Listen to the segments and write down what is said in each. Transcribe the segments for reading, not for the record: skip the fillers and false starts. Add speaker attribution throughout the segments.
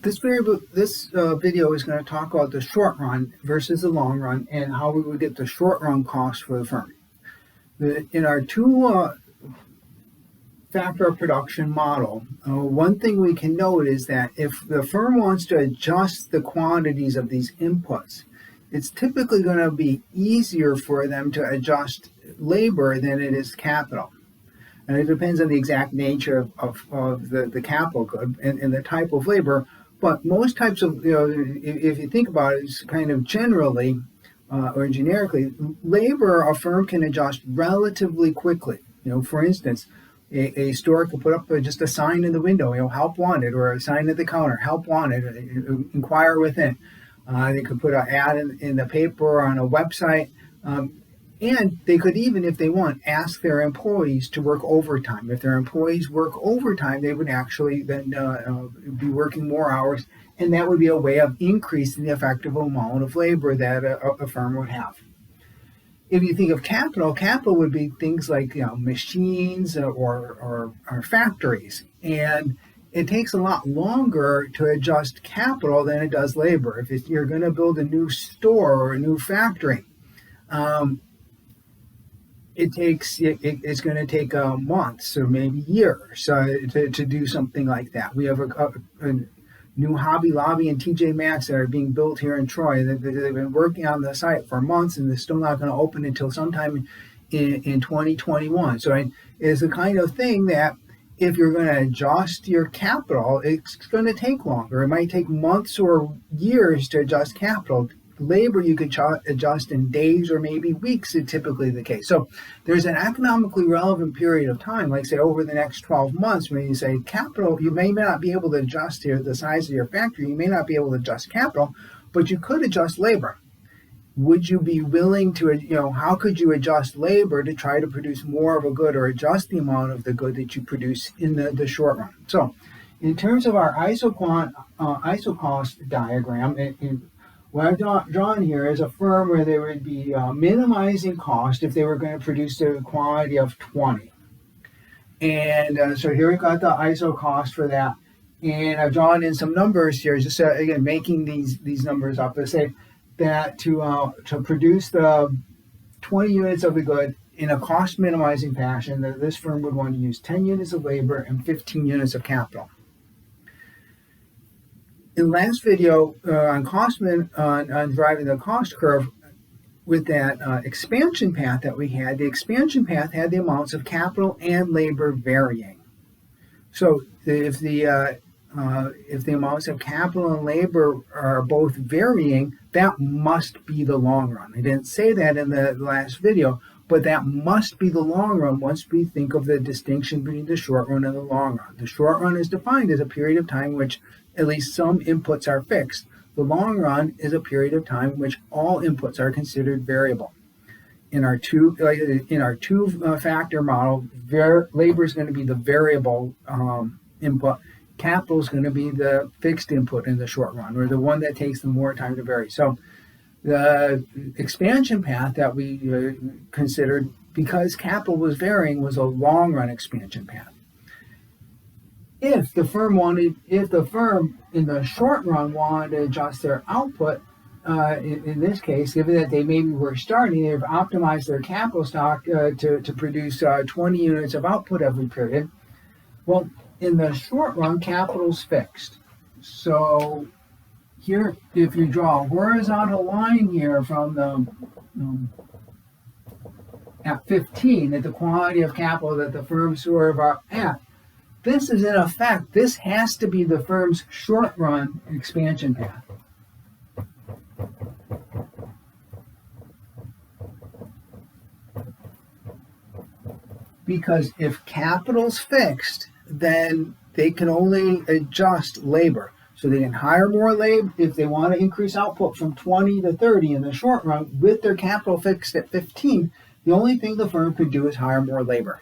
Speaker 1: This video is going to talk about the short run versus the long run and how we would get the short run cost for the firm. In our two-factor production model, one thing we can note is that if the firm wants to adjust the quantities of these inputs, it's typically going to be easier for them to adjust labor than it is capital. And it depends on the exact nature of the capital good and the type of labor. But most types of, if you think about it, it's kind of generally or generically, labor a firm can adjust relatively quickly. For instance, a store could put up just a sign in the window, help wanted, or a sign at the counter, help wanted, inquire within. They could put an ad in the paper or on a website. And they could even, if they want, ask their employees to work overtime. If their employees work overtime, they would actually then be working more hours, and that would be a way of increasing the effective amount of labor that a firm would have. If you think of capital would be things like machines or factories, and it takes a lot longer to adjust capital than it does labor. If you're going to build a new store or a new factory, it's going to take months or maybe years to do something like that. We have a new Hobby Lobby and TJ Maxx that are being built here in Troy. They've been working on the site for months, and they're still not going to open until sometime in 2021. So it's the kind of thing that if you're going to adjust your capital, it's going to take longer. It might take months or years to adjust capital. Labor you could adjust in days or maybe weeks is typically the case. So there's an economically relevant period of time, like say over the next 12 months, when you say capital, you may not be able to adjust the size of your factory, you may not be able to adjust capital, but you could adjust labor. Would you be willing to, how could you adjust labor to try to produce more of a good or adjust the amount of the good that you produce in the short run? So in terms of our isocost diagram, what I've drawn here is a firm where they would be minimizing cost if they were going to produce a quantity of 20. And so here we've got the ISO cost for that. And I've drawn in some numbers here, just again, making these numbers up. Let's say that to produce the 20 units of the good in a cost minimizing fashion, that this firm would want to use 10 units of labor and 15 units of capital. In the last video on driving the cost curve, with that expansion path that we had, the expansion path had the amounts of capital and labor varying. So if the amounts of capital and labor are both varying, that must be the long run. I didn't say that in the last video, but that must be the long run once we think of the distinction between the short run and the long run. The short run is defined as a period of time in which at least some inputs are fixed. The long run is a period of time in which all inputs are considered variable. In our two-factor model, labor is going to be the variable input. Capital is going to be the fixed input in the short run, or the one that takes the more time to vary. So the expansion path that we considered, because capital was varying, was a long-run expansion path. If the firm in the short run wanted to adjust their output, in this case, given that they maybe were starting, they've optimized their capital stock to produce 20 units of output every period. Well, in the short run, capital's fixed. So here, if you draw a horizontal line here from the at 15, at the quantity of capital that the firm sort of are at, this is in effect, this has to be the firm's short run expansion path. Because if capital's fixed, then they can only adjust labor. So they can hire more labor if they want to increase output from 20 to 30 in the short run with their capital fixed at 15. The only thing the firm could do is hire more labor.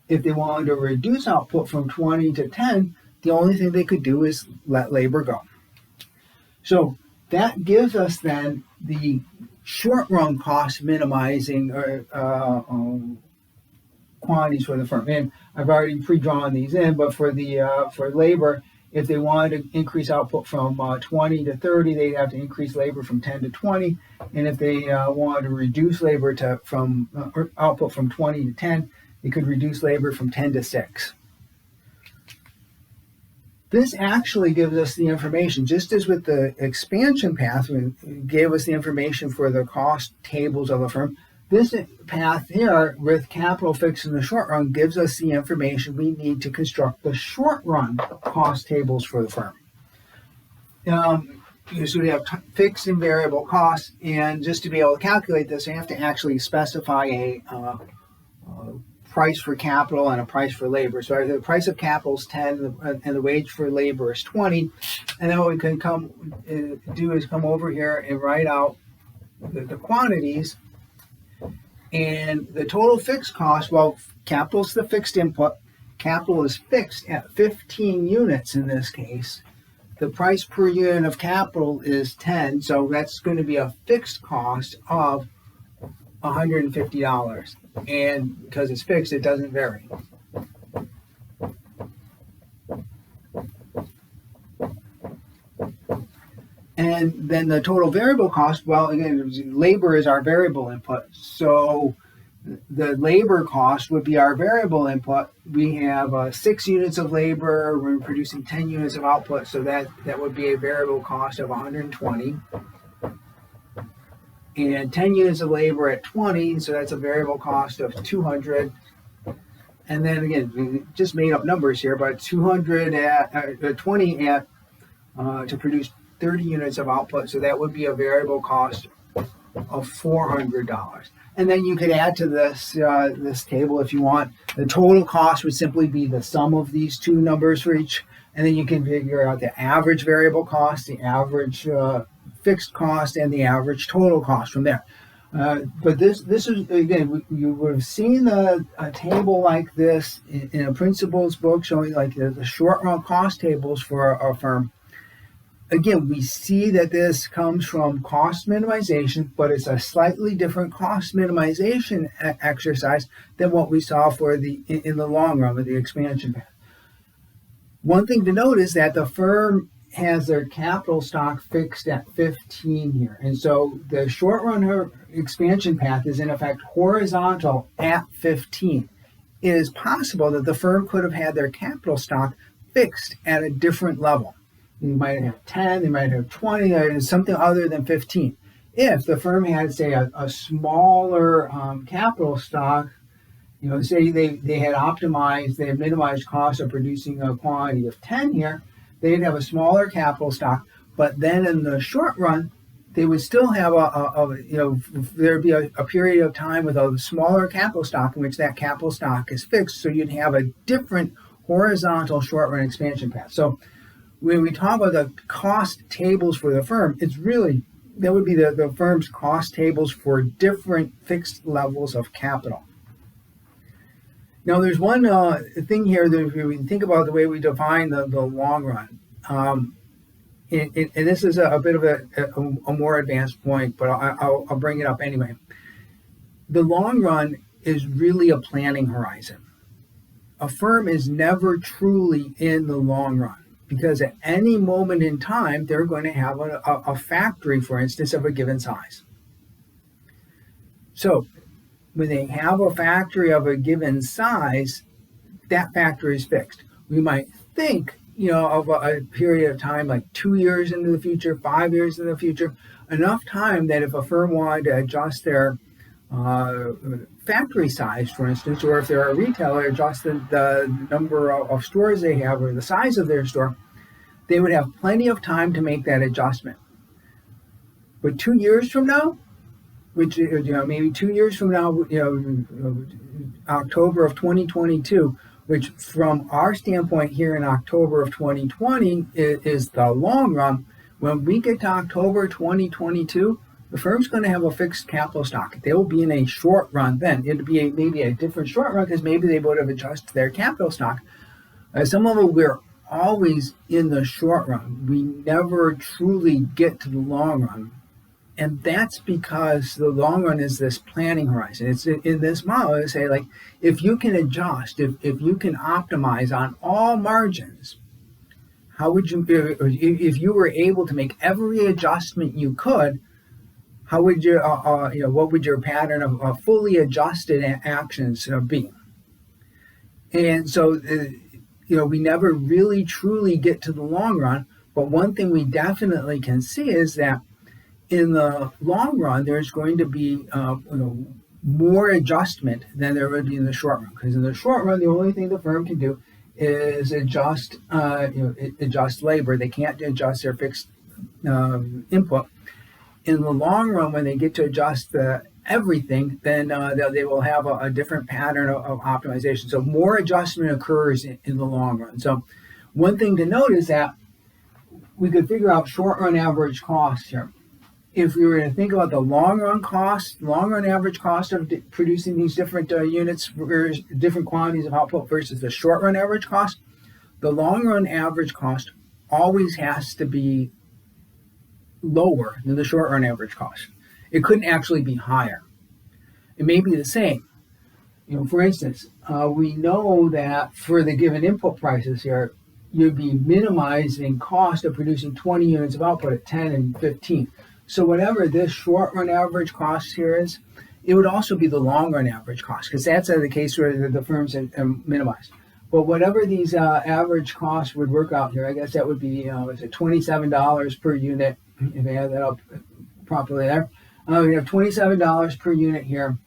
Speaker 1: If they wanted to reduce output from 20 to 10, the only thing they could do is let labor go. So that gives us then the short run cost minimizing quantities for the firm. And I've already pre-drawn these in, but for labor, If they wanted to increase output from 20 to 30, they'd have to increase labor from 10 to 20. And if they wanted to reduce labor from output from 20 to 10, they could reduce labor from 10 to 6. This actually gives us the information, just as with the expansion path, it gave us the information for the cost tables of a firm. This path here with capital fixed in the short run gives us the information we need to construct the short run cost tables for the firm. So we have fixed and variable costs, and just to be able to calculate this, I have to actually specify a price for capital and a price for labor. So the price of capital is 10 and the wage for labor is 20. And then what we can do is come over here and write out the quantities. And the total fixed cost, well, capital is the fixed input. Capital is fixed at 15 units in this case. The price per unit of capital is 10, so that's going to be a fixed cost of $150. And because it's fixed, it doesn't vary. And then the total variable cost, well, again, labor is our variable input. So the labor cost would be our variable input. We have 6 units of labor. We're producing 10 units of output. So that would be a variable cost of 120. And 10 units of labor at 20, so that's a variable cost of 200. And then again, we just made up numbers here, but 200 at 20 at to produce 30 units of output, so that would be a variable cost of $400. And then you could add to this this table if you want. The total cost would simply be the sum of these two numbers for each, and then you can figure out the average variable cost, the average fixed cost, and the average total cost from there. But this is, again, you would have seen a table like this in a principles book showing like the short run cost tables for a firm. Again, we see that this comes from cost minimization, but it's a slightly different cost minimization exercise than what we saw for in the long run with the expansion path. One thing to note is that the firm has their capital stock fixed at 15 here. And so the short run expansion path is in effect horizontal at 15. It is possible that the firm could have had their capital stock fixed at a different level. They might have 10, they might have 20, something other than 15. If the firm had, say, a smaller capital stock, say they had optimized, they had minimized costs of producing a quantity of 10 here, they'd have a smaller capital stock, but then in the short run, they would still have there'd be a period of time with a smaller capital stock in which that capital stock is fixed, so you'd have a different horizontal short run expansion path. So when we talk about the cost tables for the firm, it's really, that would be the firm's cost tables for different fixed levels of capital. Now, there's one thing here that if we think about the way we define the long run, and this is a bit of a more advanced point, but I'll bring it up anyway. The long run is really a planning horizon. A firm is never truly in the long run because at any moment in time, they're going to have a factory, for instance, of a given size. So when they have a factory of a given size, that factory is fixed. We might think, of a period of time like 2 years into the future, 5 years into the future, enough time that if a firm wanted to adjust their factory size, for instance, or if they're a retailer, adjust the number of stores they have or the size of their store, they would have plenty of time to make that adjustment. But 2 years from now, which, maybe 2 years from now, October of 2022, which from our standpoint here in October of 2020 is the long run. When we get to October 2022, the firm's going to have a fixed capital stock. They will be in a short run then. It'd be maybe a different short run because maybe they would have adjusted their capital stock. Some of it, we're always in the short run. We never truly get to the long run. And that's because the long run is this planning horizon. It's in this model, they say, like, if you can adjust, if you can optimize on all margins, how would you, if you were able to make every adjustment you could, how would you, what would your pattern of fully adjusted actions be? And so, we never really truly get to the long run. But one thing we definitely can see is that in the long run, there's going to be, more adjustment than there would be in the short run. Because in the short run, the only thing the firm can do is adjust labor. They can't adjust their fixed input. In the long run, when they get to adjust everything, then they will have a different pattern of optimization. So more adjustment occurs in the long run. So one thing to note is that we could figure out short run average cost here. If we were to think about the long run average cost of producing these different units, different quantities of output versus the short run average cost, the long run average cost always has to be lower than the short run average cost. It couldn't actually be higher. It may be the same. For instance, we know that for the given input prices here, you'd be minimizing cost of producing 20 units of output at 10 and 15. So whatever this short run average cost here is, it would also be the long run average cost, because that's the case where the firms are minimized. But whatever these average costs would work out here, I guess that would be $27 per unit, if I add that up properly there. We have $27 per unit here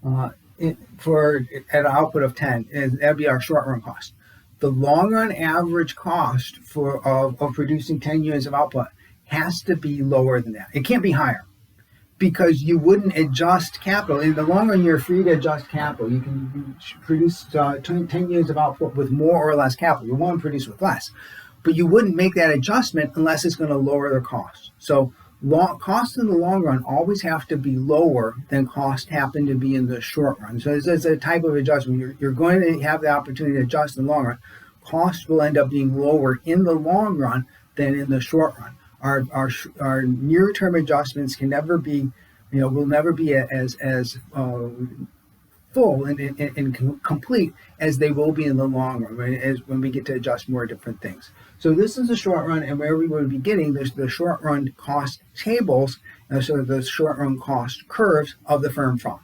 Speaker 1: at an output of 10, and that'd be our short run cost. The long run average cost of producing 10 units of output has to be lower than that. It can't be higher, because you wouldn't adjust capital. In the long run, you're free to adjust capital. You can produce 10 units of output with more or less capital. You want to produce with less, but you wouldn't make that adjustment unless it's going to lower the cost. So costs in the long run always have to be lower than costs happen to be in the short run. So it's a type of adjustment. You're going to have the opportunity to adjust in the long run. Costs will end up being lower in the long run than in the short run. Our near-term adjustments can never be, will never be as full and complete as they will be in the long run, right? As when we get to adjust more different things. So this is the short run, and where we would be getting the short run cost tables, so the short run cost curves of the firm fund.